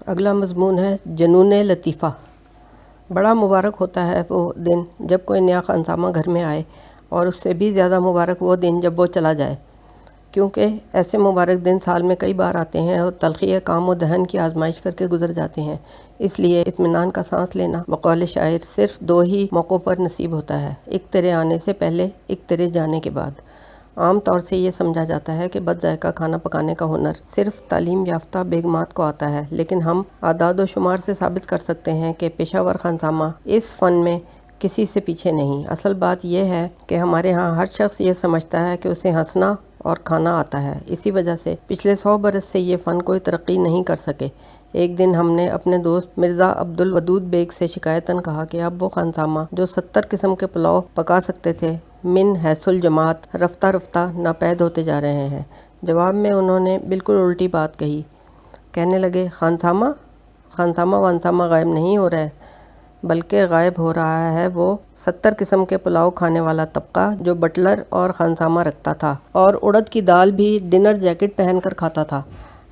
اگلا مضمون ہے جنون لطیفہ۔ بڑا مبارک ہوتا ہے وہ دن جب کوئی نیا خانسامہ گھر میں آئے، اور اس سے بھی زیادہ مبارک وہ دن جب وہ چلا جائے، کیونکہ ایسے مبارک دن سال میں کئی بار آتے ہیں اور تلخی کام و دہن کی آزمائش کر کے گزر جاتے ہیں۔ اس لیے اطمینان کا سانس لینا بقول شاعر صرف دو ہی موقعوں پر نصیب ہوتا ہے، ایک تیرے آنے سے پہلے، ایک تیرے جانے کے بعد۔ عام طور سے یہ سمجھا جاتا ہے کہ بد ذائقہ کھانا پکانے کا ہنر صرف تعلیم یافتہ بیگمات کو آتا ہے، لیکن ہم اعداد و شمار سے ثابت کر سکتے ہیں کہ پیشہ ور خانسامہ اس فن میں کسی سے پیچھے نہیں۔ اصل بات یہ ہے کہ ہمارے ہاں ہر شخص یہ سمجھتا ہے کہ اسے ہنسنا اور کھانا آتا ہے، اسی وجہ سے پچھلے 100 برس سے یہ فن کوئی ترقی نہیں کر سکے۔ ایک دن ہم نے اپنے دوست مرزا عبدالودود بیگ سے شکایتاً کہا کہ اب وہ خانسامہ جو 70 قسم کے پلاؤ پکا سکتے تھے، من حیث الجماعت رفتہ رفتہ ناپید ہوتے جا رہے ہیں۔ جواب میں انہوں نے بالکل الٹی بات کہی، کہنے لگے خانسامہ وانسامہ غائب نہیں ہو رہا ہے، بلکہ غائب ہو رہا ہے وہ 70 قسم کے پلاؤ کھانے والا طبقہ جو بٹلر اور خانسامہ رکھتا تھا اور اڑد کی دال بھی ڈنر جیکٹ پہن کر کھاتا تھا۔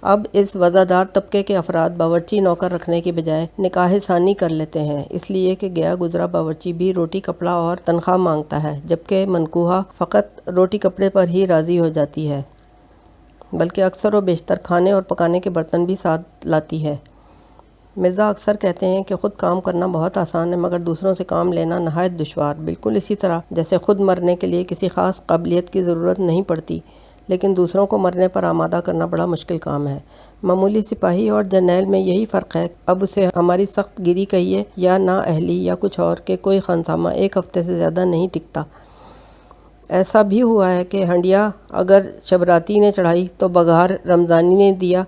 اب اس وزادار طبقے کے افراد باورچی نوکر رکھنے کی بجائے نکاح ثانی کر لیتے ہیں، اس لیے کہ گیا گزرا باورچی بھی روٹی کپڑا اور تنخواہ مانگتا ہے، جبکہ منکوحہ فقط روٹی کپڑے پر ہی راضی ہو جاتی ہے، بلکہ اکثر و بیشتر کھانے اور پکانے کے برتن بھی ساتھ لاتی ہے۔ مرزا اکثر کہتے ہیں کہ خود کام کرنا بہت آسان ہے، مگر دوسروں سے کام لینا نہایت دشوار، بالکل اسی طرح جیسے خود مرنے کے لیے کسی خاص قابلیت کی ضرورت نہیں پڑتی، لیکن دوسروں کو مرنے پر آمادہ کرنا بڑا مشکل کام ہے۔ معمولی سپاہی اور جرنیل میں یہی فرق ہے، اب اسے ہماری سخت گیری کہیے یا نااہلی یا کچھ اور، کہ کوئی خانسامہ ایک ہفتے سے زیادہ نہیں ٹکتا۔ ایسا بھی ہوا ہے کہ ہنڈیا اگر شبراتی نے چڑھائی تو بگھار رمضانی نے دیا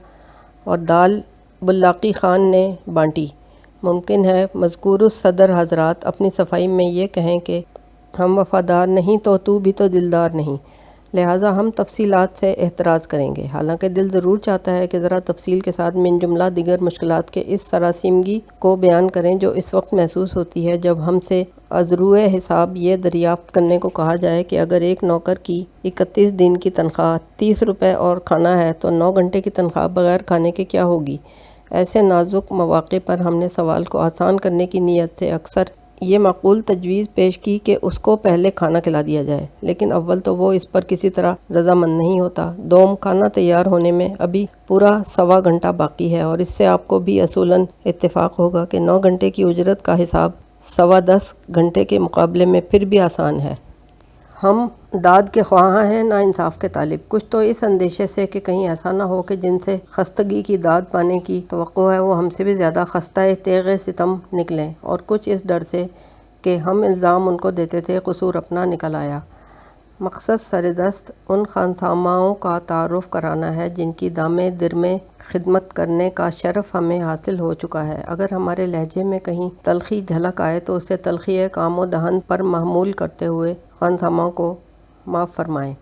اور دال بلاقی خان نے بانٹی۔ ممکن ہے مذکور الصدر حضرات اپنی صفائی میں یہ کہیں کہ ہم وفادار نہیں تو بھی تو دلدار نہیں، لہٰذا ہم تفصیلات سے احتراز کریں گے، حالانکہ دل ضرور چاہتا ہے کہ ذرا تفصیل کے ساتھ من جملہ دیگر مشکلات کے اس سراسیمگی کو بیان کریں جو اس وقت محسوس ہوتی ہے جب ہم سے ازروع حساب یہ دریافت کرنے کو کہا جائے کہ اگر ایک نوکر کی 31 دن کی تنخواہ 30 روپے اور کھانا ہے تو 9 گھنٹے کی تنخواہ بغیر کھانے کے کیا ہوگی۔ ایسے نازک مواقع پر ہم نے سوال کو آسان کرنے کی نیت سے اکثر یہ معقول تجویز پیش کی کہ اس کو پہلے کھانا کھلا دیا جائے، لیکن اول تو وہ اس پر کسی طرح رضامند نہیں ہوتا، دوم کھانا تیار ہونے میں ابھی پورا 1.25 گھنٹہ باقی ہے، اور اس سے آپ کو بھی اصولاً اتفاق ہوگا کہ 9 گھنٹے کی اجرت کا حساب 10.25 گھنٹے کے مقابلے میں پھر بھی آسان ہے۔ ہم داد کے خواہاں ہیں، نا انصاف کے طالب، کچھ تو اس اندیشے سے کہ کہیں ایسا نہ ہو کہ جن سے خستگی کی داد پانے کی توقع ہے وہ ہم سے بھی زیادہ خستہ تیغ ستم نکلیں، اور کچھ اس ڈر سے کہ ہم الزام ان کو دیتے تھے قصور اپنا نکل آیا۔ مقصد سردست ان خانساماؤں کا تعارف کرانا ہے جن کی دامِ درمِ خدمت کرنے کا شرف ہمیں حاصل ہو چکا ہے۔ اگر ہمارے لہجے میں کہیں تلخی جھلک آئے تو اسے تلخی کام و دہن پر محمول کرتے ہوئے خانساماؤں کو معاف فرمائیں۔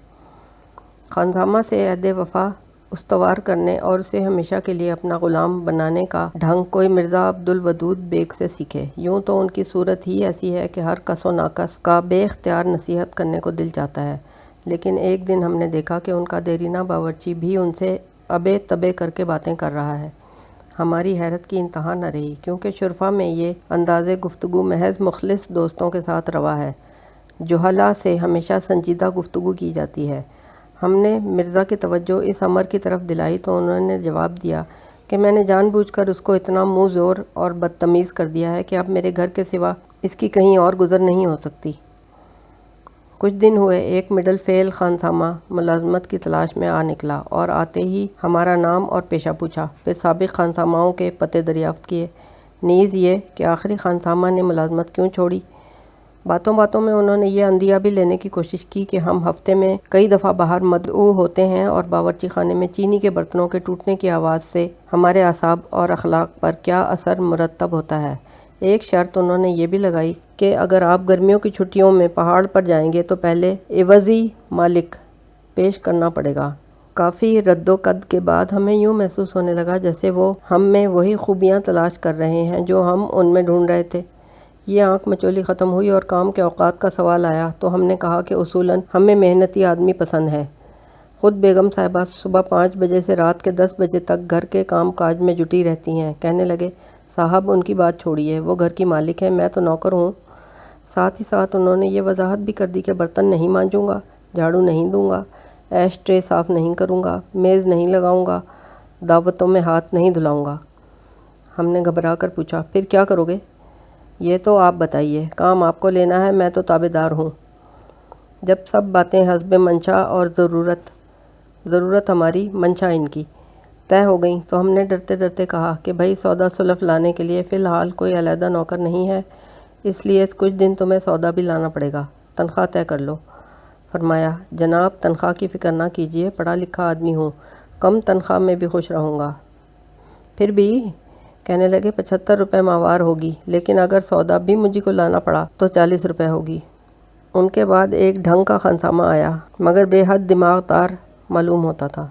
خانسامہ سے عہد وفا استوار کرنے اور اسے ہمیشہ کے لیے اپنا غلام بنانے کا ڈھنگ کوئی مرزا عبدالودود بیگ سے سیکھے۔ یوں تو ان کی صورت ہی ایسی ہے کہ ہر کس و ناکس کا بے اختیار نصیحت کرنے کو دل چاہتا ہے، لیکن ایک دن ہم نے دیکھا کہ ان کا دیرینہ باورچی بھی ان سے ابے تبے کر کے باتیں کر رہا ہے۔ ہماری حیرت کی انتہا نہ رہی، کیونکہ شرفا میں یہ انداز گفتگو محض مخلص دوستوں کے ساتھ روا ہے، جہلاء سے ہمیشہ سنجیدہ گفتگو کی جاتی ہے۔ ہم نے مرزا کی توجہ اس امر کی طرف دلائی تو انہوں نے جواب دیا کہ میں نے جان بوجھ کر اس کو اتنا منہ زور اور بدتمیز کر دیا ہے کہ اب میرے گھر کے سوا اس کی کہیں اور گزر نہیں ہو سکتی۔ کچھ دن ہوئے ایک مڈل فیل خانسامہ ملازمت کی تلاش میں آ نکلا اور آتے ہی ہمارا نام اور پیشہ پوچھا، پھر سابق خانساماؤں کے پتے دریافت کیے، نیز یہ کہ آخری خانسامہ نے ملازمت کیوں چھوڑی۔ باتوں باتوں میں انہوں نے یہ اندیہ بھی لینے کی کوشش کی کہ ہم ہفتے میں کئی دفعہ باہر مدعو ہوتے ہیں اور باورچی خانے میں چینی کے برتنوں کے ٹوٹنے کی آواز سے ہمارے اعصاب اور اخلاق پر کیا اثر مرتب ہوتا ہے۔ ایک شرط انہوں نے یہ بھی لگائی کہ اگر آپ گرمیوں کی چھٹیوں میں پہاڑ پر جائیں گے تو پہلے عوضی مالک پیش کرنا پڑے گا۔ کافی رد و قد کے بعد ہمیں یوں محسوس ہونے لگا جیسے وہ ہم میں وہی خوبیاں تلاش کر رہے ہیں جو ہم ان میں ڈھونڈ رہے تھے۔ یہ آنکھ مچولی ختم ہوئی اور کام کے اوقات کا سوال آیا تو ہم نے کہا کہ اصولاً ہمیں محنتی آدمی پسند ہے، خود بیگم صاحبہ صبح 5 بجے سے رات کے 10 بجے تک گھر کے کام کاج میں جٹی رہتی ہیں۔ کہنے لگے، صاحب ان کی بات چھوڑیے، وہ گھر کی مالک ہے، میں تو نوکر ہوں۔ ساتھ ہی ساتھ انہوں نے یہ وضاحت بھی کر دی کہ برتن نہیں مانجوں گا، جھاڑو نہیں دوں گا، ایش ٹرے صاف نہیں کروں گا، میز نہیں لگاؤں گا، دعوتوں میں ہاتھ نہیں دھلاؤں گا۔ ہم نے گھبرا کر پوچھا، پھر کیا کرو گے؟ یہ تو آپ بتائیے، کام آپ کو لینا ہے، میں تو تابع دار ہوں۔ جب سب باتیں حسب منشا اور ضرورت ہماری، منشا ان کی، طے ہو گئیں تو ہم نے ڈرتے ڈرتے کہا کہ بھائی سودا سلف لانے کے لیے فی الحال کوئی علیحدہ نوکر نہیں ہے، اس لیے کچھ دن تمہیں سودا بھی لانا پڑے گا، تنخواہ طے کر لو۔ فرمایا، جناب تنخواہ کی فکر نہ کیجیے، پڑھا لکھا آدمی ہوں، کم تنخواہ میں بھی خوش رہوں گا۔ پھر بھی کہنے لگے 75 روپے ماہوار ہوگی، لیکن اگر سودا بھی مجھے کو لانا پڑا تو 40 روپے ہوگی۔ ان کے بعد ایک ڈھنگ کا خنسامہ آیا، مگر بے حد دماغ دار معلوم ہوتا تھا۔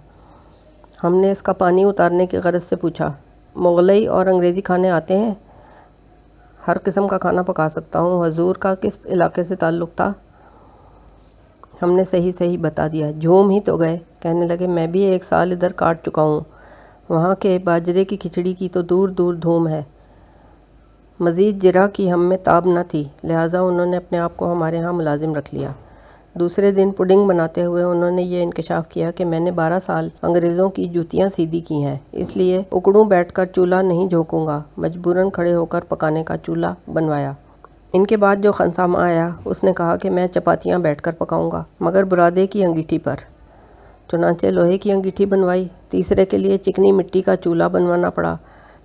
ہم نے اس کا پانی اتارنے کی غرض سے پوچھا، مغلئی اور انگریزی کھانے آتے ہیں؟ ہر قسم کا کھانا پکا سکتا ہوں، حضور کا کس علاقے سے تعلق تھا؟ ہم نے صحیح بتا دیا۔ جھوم ہی تو گئے، کہنے لگے میں بھی 1 سال ادھر کاٹ چکا ہوں، وہاں کے باجرے کی کھچڑی کی تو دور دور دھوم ہے۔ مزید جرح کی ہم میں تاب نہ تھی، لہٰذا انہوں نے اپنے آپ کو ہمارے ہاں ملازم رکھ لیا۔ دوسرے دن پڈنگ بناتے ہوئے انہوں نے یہ انکشاف کیا کہ میں نے 12 سال انگریزوں کی جوتیاں سیدھی کی ہیں، اس لیے اکڑوں بیٹھ کر چولہا نہیں جھونکوں گا، مجبوراً کھڑے ہو کر پکانے کا چولہا بنوایا۔ ان کے بعد جو خنسامہ آیا، اس نے کہا کہ میں چپاتیاں بیٹھ کر پکاؤں گا، مگر برادے کی انگیٹھی پر۔ چنانچہ لوہے کی انگیٹھی بنوائی، تیسرے کے لیے چکنی مٹی کا چولہا بنوانا پڑا،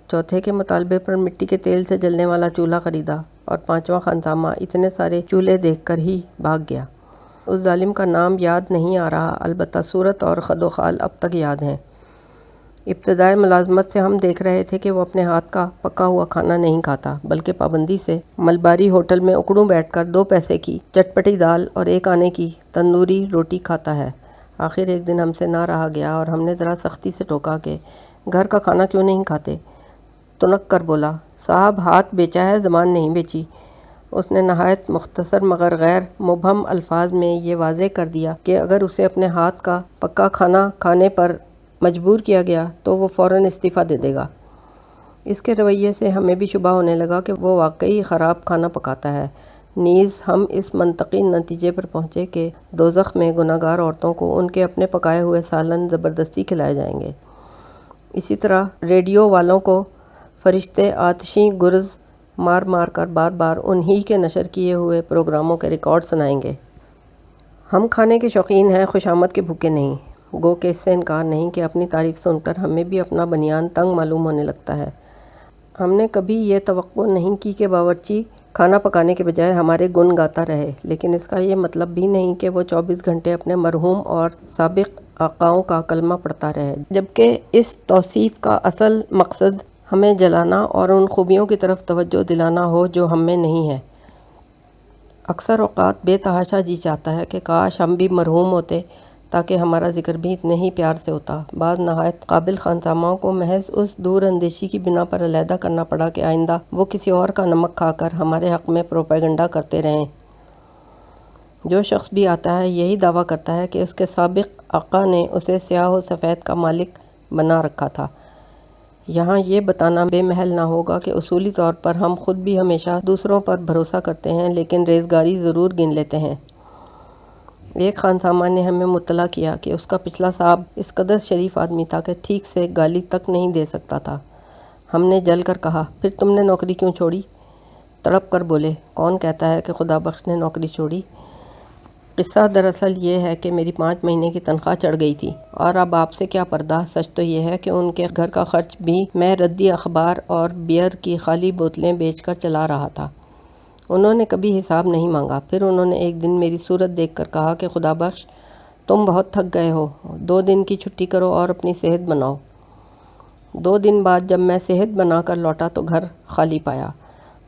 چوتھے کے مطالبے پر مٹی کے تیل سے جلنے والا چولہا خریدا، اور 5واں خنسامہ اتنے سارے چولہے دیکھ کر ہی بھاگ گیا۔ اس ظالم کا نام یاد نہیں آ رہا، البتہ صورت اور خد و خال اب تک یاد ہیں۔ ابتدائے ملازمت سے ہم دیکھ رہے تھے کہ وہ اپنے ہاتھ کا پکا ہوا کھانا نہیں کھاتا، بلکہ پابندی سے ملباری ہوٹل میں اکڑوں بیٹھ کر 2 پیسے کی چٹپٹی دال اور 1 آنے کی تندوری روٹی کھاتا ہے۔ آخر ایک دن ہم سے نہ رہا گیا اور ہم نے ذرا سختی سے ٹوکا کہ گھر کا کھانا کیوں نہیں کھاتے؟ تنک کر بولا، صاحب ہاتھ بیچا ہے، زبان نہیں بیچی۔ اس نے نہایت مختصر مگر غیر مبہم الفاظ میں یہ واضح کر دیا کہ اگر اسے اپنے ہاتھ کا پکا کھانا کھانے پر مجبور کیا گیا تو وہ فوراً استعفیٰ دے دے گا۔ اس کے رویے سے ہمیں بھی شبہ ہونے لگا کہ وہ واقعی خراب کھانا پکاتا ہے، نیز ہم اس منطقی نتیجے پر پہنچے کہ دوزخ میں گناہگار عورتوں کو ان کے اپنے پکائے ہوئے سالن زبردستی کھلائے جائیں گے۔ اسی طرح ریڈیو والوں کو فرشتے آتشیں گرز مار مار کر بار بار انہی کے نشر کیے ہوئے پروگراموں کے ریکارڈ سنائیں گے۔ ہم کھانے کے شوقین ہیں، خوشامد کے بھوکے نہیں، گو کہ اس سے انکار نہیں کہ اپنی تعریف سن کر ہمیں بھی اپنا بنیان تنگ معلوم ہونے لگتا ہے۔ ہم نے کبھی یہ توقع نہیں کی کہ باورچی کھانا پکانے کے بجائے ہمارے گن گاتا رہے، لیکن اس کا یہ مطلب بھی نہیں کہ وہ 24 گھنٹے اپنے مرحوم اور سابق آقاؤں کا کلمہ پڑھتا رہے، جبکہ اس توصیف کا اصل مقصد ہمیں جلانا اور ان خوبیوں کی طرف توجہ دلانا ہو جو ہم میں نہیں ہے۔ اکثر اوقات بے تحاشا جی چاہتا ہے کہ کاش ہم بھی مرحوم ہوتے تاکہ ہمارا ذکر بھی اتنے ہی پیار سے ہوتا۔ بعض نہایت قابل خانساموں کو محض اس دور اندیشی کی بنا پر علیحدہ کرنا پڑا کہ آئندہ وہ کسی اور کا نمک کھا کر ہمارے حق میں پروپیگنڈا کرتے رہیں۔ جو شخص بھی آتا ہے یہی دعویٰ کرتا ہے کہ اس کے سابق آقا نے اسے سیاہ و سفید کا مالک بنا رکھا تھا۔ یہاں یہ بتانا بے محل نہ ہوگا کہ اصولی طور پر ہم خود بھی ہمیشہ دوسروں پر بھروسہ کرتے ہیں، لیکن ریزگاری ضرور گن لیتے ہیں۔ ایک خانسامہ نے ہمیں مطلع کیا کہ اس کا پچھلا صاحب اس قدر شریف آدمی تھا کہ ٹھیک سے گالی تک نہیں دے سکتا تھا۔ ہم نے جل کر کہا، پھر تم نے نوکری کیوں چھوڑی؟ تڑپ کر بولے، کون کہتا ہے کہ خدا بخش نے نوکری چھوڑی؟ قصہ دراصل یہ ہے کہ میری 5 مہینے کی تنخواہ چڑھ گئی تھی، اور اب آپ سے کیا پردہ، سچ تو یہ ہے کہ ان کے گھر کا خرچ بھی میں ردی اخبار اور بیئر کی خالی بوتلیں بیچ کر چلا رہا تھا۔ انہوں نے کبھی حساب نہیں مانگا۔ پھر انہوں نے ایک دن میری صورت دیکھ کر کہا کہ خدا بخش تم بہت تھک گئے ہو، 2 دن کی چھٹی کرو اور اپنی صحت بناؤ۔ 2 دن بعد جب میں صحت بنا کر لوٹا تو گھر خالی پایا۔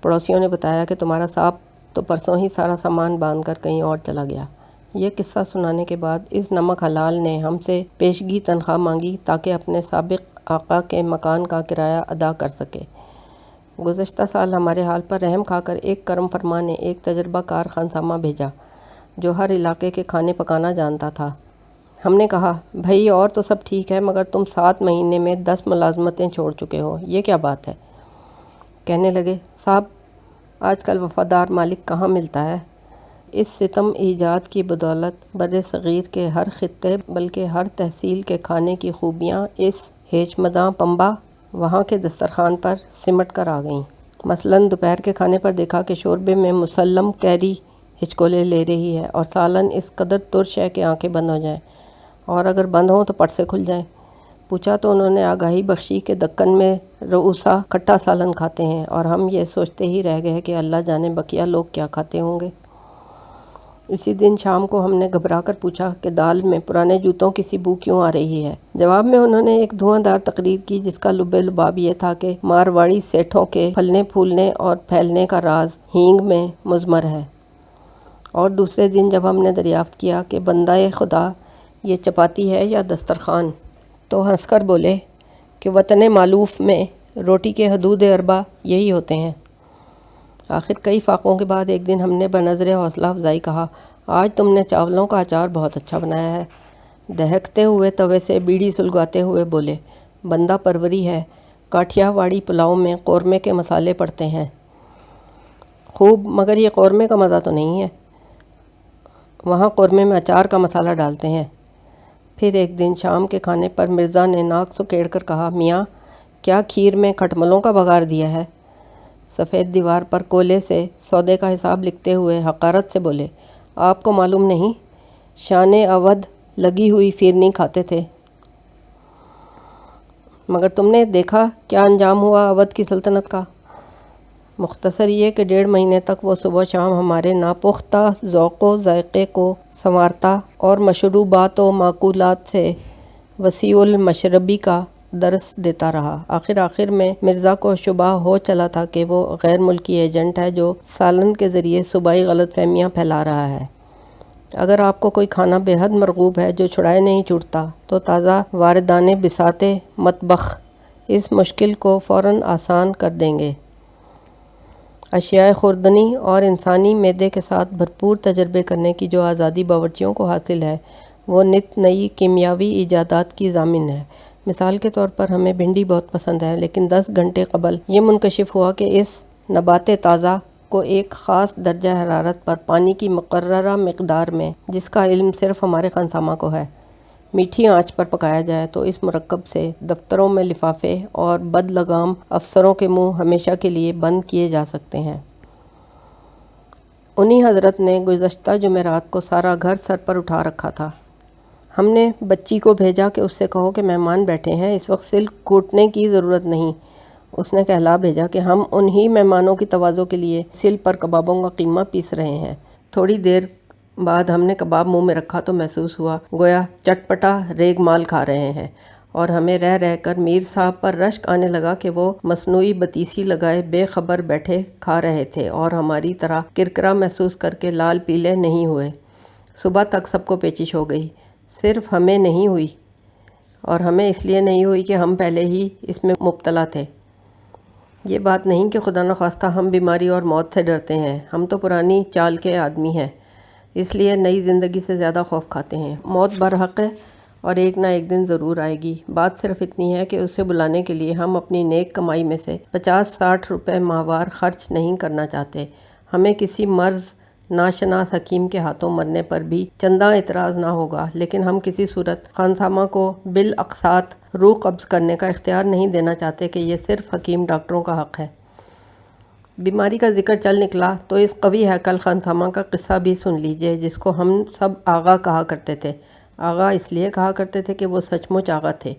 پڑوسیوں نے بتایا کہ تمہارا صاحب تو پرسوں ہی سارا سامان باندھ کر کہیں اور چلا گیا۔ یہ قصہ سنانے کے بعد اس نمک حلال نے ہم سے پیشگی تنخواہ مانگی تاکہ اپنے سابق آقا کے مکان کا کرایہ ادا کر سکے۔ گزشتہ سال ہمارے حال پر رحم کھا کر ایک کرم فرما نے ایک تجربہ کار خانسامہ بھیجا جو ہر علاقے کے کھانے پکانا جانتا تھا۔ ہم نے کہا بھائی اور تو سب ٹھیک ہے مگر تم 7 مہینے میں 10 ملازمتیں چھوڑ چکے ہو، یہ کیا بات ہے؟ کہنے لگے صاحب آج کل وفادار مالک کہاں ملتا ہے۔ اس ستم ایجاد کی بدولت بر صغیر کے ہر خطے بلکہ ہر تحصیل کے کھانے کی خوبیاں اس ہیچ مداں پمبا وہاں کے دسترخوان پر سمٹ کر آ گئیں۔ مثلاً دوپہر کے کھانے پر دیکھا کہ شوربے میں مسلم کیری ہچکولے لے رہی ہے اور سالن اس قدر ترش ہے کہ آنکھیں بند ہو جائیں اور اگر بند ہوں تو پٹ سے کھل جائیں۔ پوچھا تو انہوں نے آگاہی بخشی کہ دکن میں رؤوسا کھٹا سالن کھاتے ہیں اور ہم یہ سوچتے ہی رہ گئے کہ اللہ جانے بقیہ لوگ کیا کھاتے ہوں گے۔ اسی دن شام کو ہم نے گھبرا کر پوچھا کہ دال میں پرانے جوتوں کی سی بو کیوں آ رہی ہے؟ جواب میں انہوں نے ایک دھواں دار تقریر کی جس کا لب لباب یہ تھا کہ مارواڑی سیٹھوں کے پھلنے پھولنے اور پھیلنے کا راز ہینگ میں مضمر ہے۔ اور دوسرے دن جب ہم نے دریافت کیا کہ بندہ خدا یہ چپاتی ہے یا دسترخوان، تو ہنس کر بولے کہ وطن مالوف میں روٹی کے حدود اربع یہی ہوتے ہیں۔ آخر کئی فاقوں کے بعد ایک دن ہم نے بنظر حوصلہ افزائی کہا آج تم نے چاولوں کا اچار بہت اچھا بنایا ہے۔ دہکتے ہوئے توے سے بیڑی سلگاتے ہوئے بولے بندہ پروری ہے، کاٹھیا واڑی پلاؤ میں قورمے کے مسالے پڑتے ہیں خوب، مگر یہ قورمے کا مزہ تو نہیں ہے، وہاں قورمے میں اچار کا مسالہ ڈالتے ہیں۔ پھر ایک دن شام کے کھانے پر مرزا نے ناک سکیڑ کر کہا میاں کیا کھیر میں کھٹملوں کا بگار دیا ہے؟ سفید دیوار پر کولے سے سودے کا حساب لکھتے ہوئے حقارت سے بولے آپ کو معلوم نہیں، شان اودھ لگی ہوئی فیرنی کھاتے تھے، مگر تم نے دیکھا کیا انجام ہوا اودھ کی سلطنت کا؟ مختصر یہ کہ 1.5 مہینے تک وہ صبح و شام ہمارے ناپختہ ذوق و ذائقے کو سنوارتا اور مشروبات و ماکولات سے وسیع المشربی کا درس دیتا رہا۔ آخر میں مرزا کو شبہ ہو چلا تھا کہ وہ غیر ملکی ایجنٹ ہے جو سالن کے ذریعے صوبائی غلط فہمیاں پھیلا رہا ہے۔ اگر آپ کو کوئی کھانا بے حد مرغوب ہے جو چھڑائے نہیں چھوٹتا تو تازہ واردان بساط مطبخ اس مشکل کو فوراً آسان کر دیں گے۔ اشیاء خوردنی اور انسانی معدے کے ساتھ بھرپور تجربے کرنے کی جو آزادی باورچیوں کو حاصل ہے وہ نت نئی کیمیاوی ایجادات کی ضامن ہے۔ مثال کے طور پر ہمیں بھنڈی بہت پسند ہے، لیکن 10 گھنٹے قبل یہ منکشف ہوا کہ اس نبات تازہ کو ایک خاص درجہ حرارت پر پانی کی مقررہ مقدار میں، جس کا علم صرف ہمارے خانسامہ کو ہے، میٹھی آنچ پر پکایا جائے تو اس مرکب سے دفتروں میں لفافے اور بد لگام افسروں کے منہ ہمیشہ کے لیے بند کیے جا سکتے ہیں۔ انہی حضرت نے گزشتہ جمعرات کو سارا گھر سر پر اٹھا رکھا تھا۔ ہم نے بچی کو بھیجا کہ اس سے کہو کہ مہمان بیٹھے ہیں، اس وقت سل کوٹنے کی ضرورت نہیں۔ اس نے کہلا بھیجا کہ ہم انہی مہمانوں کی تواضع کے لیے سل پر کبابوں کا قیمہ پیس رہے ہیں۔ تھوڑی دیر بعد ہم نے کباب منہ میں رکھا تو محسوس ہوا گویا چٹپٹا ریگ مال کھا رہے ہیں، اور ہمیں رہ کر میر صاحب پر رشک آنے لگا کہ وہ مصنوعی بتیسی لگائے بے خبر بیٹھے کھا رہے تھے اور ہماری طرح کرکرا محسوس کر کے لال پیلے نہیں ہوئے۔ صبح تک سب کو پیچش ہو گئی، صرف ہمیں نہیں ہوئی، اور ہمیں اس لیے نہیں ہوئی کہ ہم پہلے ہی اس میں مبتلا تھے۔ یہ بات نہیں کہ خدا نخواستہ ہم بیماری اور موت سے ڈرتے ہیں، ہم تو پرانی چال کے آدمی ہیں، اس لیے نئی زندگی سے زیادہ خوف کھاتے ہیں۔ موت برحق ہے اور ایک نہ ایک دن ضرور آئے گی، بات صرف اتنی ہے کہ اسے بلانے کے لیے ہم اپنی نیک کمائی میں سے 50-60 روپے ماہوار خرچ نہیں کرنا چاہتے۔ ہمیں کسی مرض ناشناس حکیم کے ہاتھوں مرنے پر بھی چندہ اعتراض نہ ہوگا، لیکن ہم کسی صورت خانسامہ کو بالاقساط روح قبض کرنے کا اختیار نہیں دینا چاہتے کہ یہ صرف حکیم ڈاکٹروں کا حق ہے۔ بیماری کا ذکر چل نکلا تو اس قوی ہیکل خانسامہ کا قصہ بھی سن لیجئے، جس کو ہم سب آغا کہا کرتے تھے۔ آغا اس لیے کہا کرتے تھے کہ وہ سچ مچ آغا تھے۔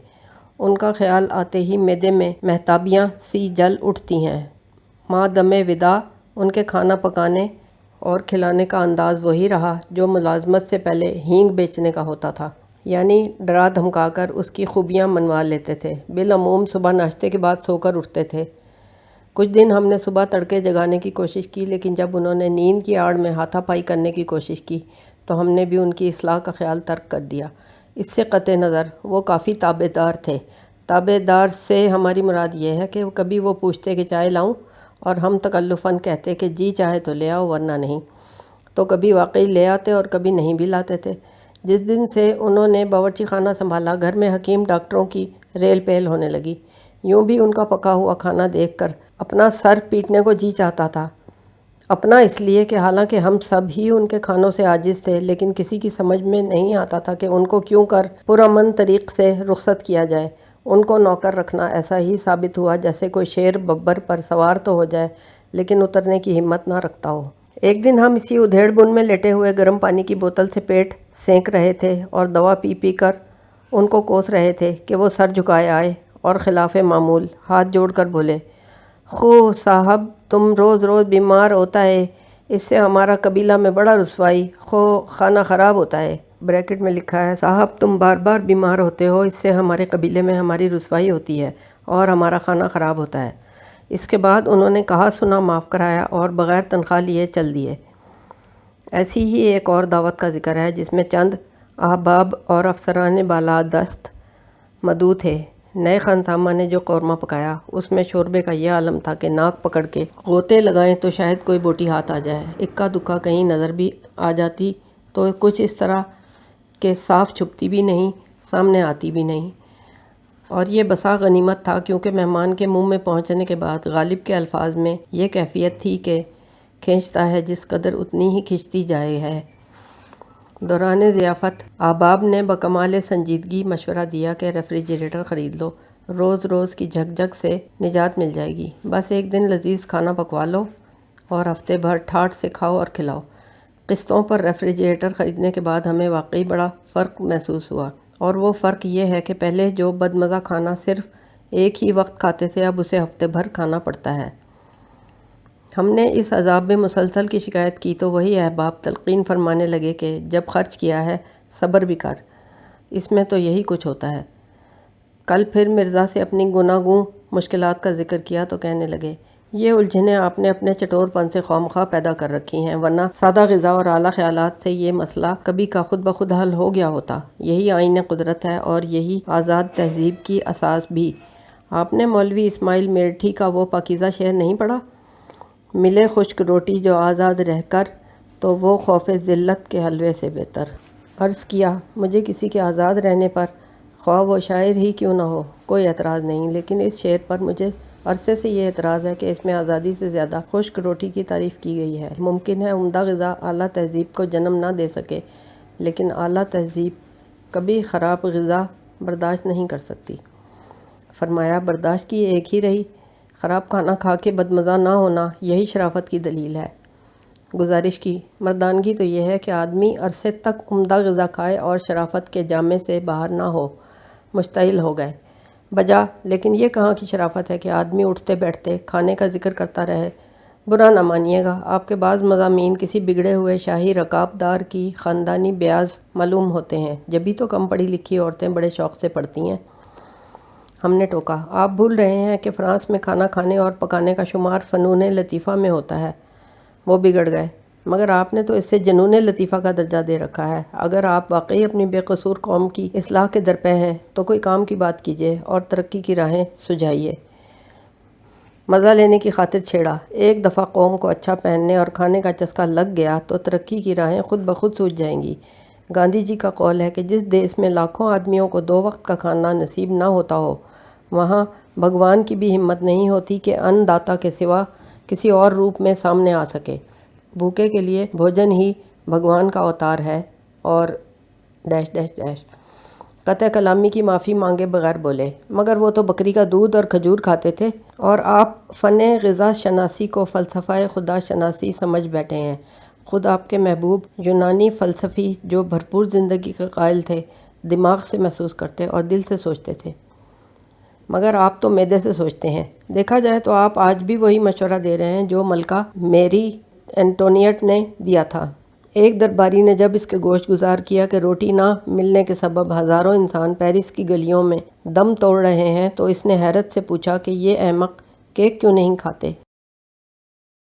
ان کا خیال آتے ہی معدے میں مہتابیاں سی جل اٹھتی ہیں۔ ماں دم وداع ان کے کھانا پکانے اور کھلانے کا انداز وہی رہا جو ملازمت سے پہلے ہینگ بیچنے کا ہوتا تھا، یعنی ڈرا دھمکا کر اس کی خوبیاں منوا لیتے تھے۔ بالعموم صبح ناشتے کے بعد سو کر اٹھتے تھے۔ کچھ دن ہم نے صبح تڑکے جگانے کی کوشش کی، لیکن جب انہوں نے نیند کی آڑ میں ہاتھا پائی کرنے کی کوشش کی تو ہم نے بھی ان کی اصلاح کا خیال ترک کر دیا۔ اس سے قطع نظر وہ کافی تابع دار تھے۔ تابع دار سے ہماری مراد یہ ہے کہ کبھی وہ پوچھتے کہ چائے لاؤں، اور ہم تکلفاً کہتے کہ جی چاہے تو لے آؤ ورنہ نہیں، تو کبھی واقعی لے آتے اور کبھی نہیں بھی لاتے تھے۔ جس دن سے انہوں نے باورچی خانہ سنبھالا، گھر میں حکیم ڈاکٹروں کی ریل پہل ہونے لگی۔ یوں بھی ان کا پکا ہوا کھانا دیکھ کر اپنا سر پیٹنے کو جی چاہتا تھا۔ اپنا اس لیے کہ حالانکہ ہم سب ہی ان کے کھانوں سے عاجز تھے، لیکن کسی کی سمجھ میں نہیں آتا تھا کہ ان کو کیوں کر پرامن طریق سے رخصت کیا جائے۔ ان کو نوکر رکھنا ایسا ہی ثابت ہوا جیسے کوئی شیر ببر پر سوار تو ہو جائے لیکن اترنے کی ہمت نہ رکھتا ہو۔ ایک دن ہم اسی ادھیڑ بن میں لیٹے ہوئے گرم پانی کی بوتل سے پیٹ سینک رہے تھے اور دوا پی پی کر ان کو کوس رہے تھے کہ وہ سر جھکائے آئے اور خلاف معمول ہاتھ جوڑ کر بولے، خو صاحب تم روز روز بیمار ہوتا ہے، اس سے ہمارا قبیلہ میں بڑا رسوائی، خو کھانا خراب ہوتا ہے۔ بریکٹ میں لکھا ہے، صاحب تم بار بار بیمار ہوتے ہو، اس سے ہمارے قبیلے میں ہماری رسوائی ہوتی ہے اور ہمارا کھانا خراب ہوتا ہے۔ اس کے بعد انہوں نے کہا سنا معاف کرایا اور بغیر تنخواہ لیے چل دیے۔ ایسی ہی ایک اور دعوت کا ذکر ہے جس میں چند احباب اور افسران بالادست مدعو تھے۔ نئے خانسامہ نے جو قورمہ پکایا اس میں شوربے کا یہ عالم تھا کہ ناک پکڑ کے غوطے لگائیں تو شاید کوئی بوٹی ہاتھ آ جائے، اکا دکا کہیں نظر بھی آ جاتی تو کچھ اس طرح کہ صاف چھپتی بھی نہیں، سامنے آتی بھی نہیں۔ اور یہ بسا غنیمت تھا کیونکہ مہمان کے منہ میں پہنچنے کے بعد غالب کے الفاظ میں یہ کیفیت تھی کہ کھینچتا ہے جس قدر اتنی ہی کھنچتی جائے ہے۔ دوران ضیافت احباب نے بکمال سنجیدگی مشورہ دیا کہ ریفریجریٹر خرید لو، روز روز کی جھک جھک سے نجات مل جائے گی، بس ایک دن لذیذ کھانا پکوا لو اور ہفتے بھر ٹھاٹھ سے کھاؤ اور کھلاؤ۔ قسطوں پر ریفریجریٹر خریدنے کے بعد ہمیں واقعی بڑا فرق محسوس ہوا، اور وہ فرق یہ ہے کہ پہلے جو بدمزہ کھانا صرف ایک ہی وقت کھاتے تھے اب اسے ہفتے بھر کھانا پڑتا ہے۔ ہم نے اس عذاب مسلسل کی شکایت کی تو وہی احباب تلقین فرمانے لگے کہ جب خرچ کیا ہے صبر بھی کر، اس میں تو یہی کچھ ہوتا ہے۔ کل پھر مرزا سے اپنی گناگوں مشکلات کا ذکر کیا تو کہنے لگے، یہ الجھنیں آپ نے اپنے چٹور پن سے خواہ پیدا کر رکھی ہیں، ورنہ سادہ غذا اور اعلیٰ خیالات سے یہ مسئلہ کبھی کا خود بخود حل ہو گیا ہوتا۔ یہی آئین قدرت ہے اور یہی آزاد تہذیب کی اساس بھی۔ آپ نے مولوی اسماعیل میرٹھی کا وہ پاکیزہ شعر نہیں پڑھا؟ ملے خشک روٹی جو آزاد رہ کر تو وہ خوف ذلت کے حلوے سے بہتر۔ عرض کیا، مجھے کسی کے آزاد رہنے پر خواہ وہ شاعر ہی کیوں نہ ہو کوئی اعتراض نہیں، لیکن اس شعر پر مجھے عرصے سے یہ اعتراض ہے کہ اس میں آزادی سے زیادہ خشک روٹی کی تعریف کی گئی ہے۔ ممکن ہے عمدہ غذا اعلیٰ تہذیب کو جنم نہ دے سکے، لیکن اعلیٰ تہذیب کبھی خراب غذا برداشت نہیں کر سکتی۔ فرمایا، برداشت کی ایک ہی رہی، خراب کھانا کھا کے بدمزہ نہ ہونا یہی شرافت کی دلیل ہے۔ گزارش کی، مردانگی تو یہ ہے کہ آدمی عرصے تک عمدہ غذا کھائے اور شرافت کے جامے سے باہر نہ ہو۔ مشتعل ہو گئے بجا، لیکن یہ کہاں کی شرافت ہے کہ آدمی اٹھتے بیٹھتے کھانے کا ذکر کرتا رہے۔ برا نہ مانیے گا، آپ کے بعض مضامین کسی بگڑے ہوئے شاہی رکابدار کی خاندانی بیاض معلوم ہوتے ہیں، جبھی تو کم پڑھی لکھی عورتیں بڑے شوق سے پڑھتی ہیں۔ ہم نے ٹوکا، آپ بھول رہے ہیں کہ فرانس میں کھانا کھانے اور پکانے کا شمار فنون لطیفہ میں ہوتا ہے۔ وہ بگڑ گئے، مگر آپ نے تو اس سے جنون لطیفہ کا درجہ دے رکھا ہے۔ اگر آپ واقعی اپنی بے قصور قوم کی اصلاح کے درپے ہیں تو کوئی کام کی بات کیجیے اور ترقی کی راہیں سجھائیے۔ مزہ لینے کی خاطر چھیڑا، ایک دفعہ قوم کو اچھا پہننے اور کھانے کا چسکا لگ گیا تو ترقی کی راہیں خود بخود سوجھ جائیں گی۔ گاندھی جی کا قول ہے کہ جس دیس میں لاکھوں آدمیوں کو 2 وقت کا کھانا نصیب نہ ہوتا ہو، وہاں بھگوان کی بھی ہمت نہیں ہوتی کہ ان داتا کے سوا کسی اور روپ میں سامنے آ سکے۔ بھوکے کے لیے بھوجن ہی بھگوان کا اوتار ہے۔ اور قطع کلامی کی معافی مانگے بغیر بولے، مگر وہ تو بکری کا دودھ اور کھجور کھاتے تھے اور آپ فن غذا شناسی کو فلسفہ خدا شناسی سمجھ بیٹھے ہیں۔ خود آپ کے محبوب یونانی فلسفی جو بھرپور زندگی کے قائل تھے، دماغ سے محسوس کرتے اور دل سے سوچتے تھے، مگر آپ تو معدے سے سوچتے ہیں۔ دیکھا جائے تو آپ آج بھی وہی مشورہ دے رہے ہیں جو ملکہ میری اینٹونیٹ نے دیا تھا۔ ایک درباری نے جب اس کے گوش گزار کیا کہ روٹی نہ ملنے کے سبب ہزاروں انسان پیرس کی گلیوں میں دم توڑ رہے ہیں تو اس نے حیرت سے پوچھا کہ یہ احمق کیک کیوں نہیں کھاتے؟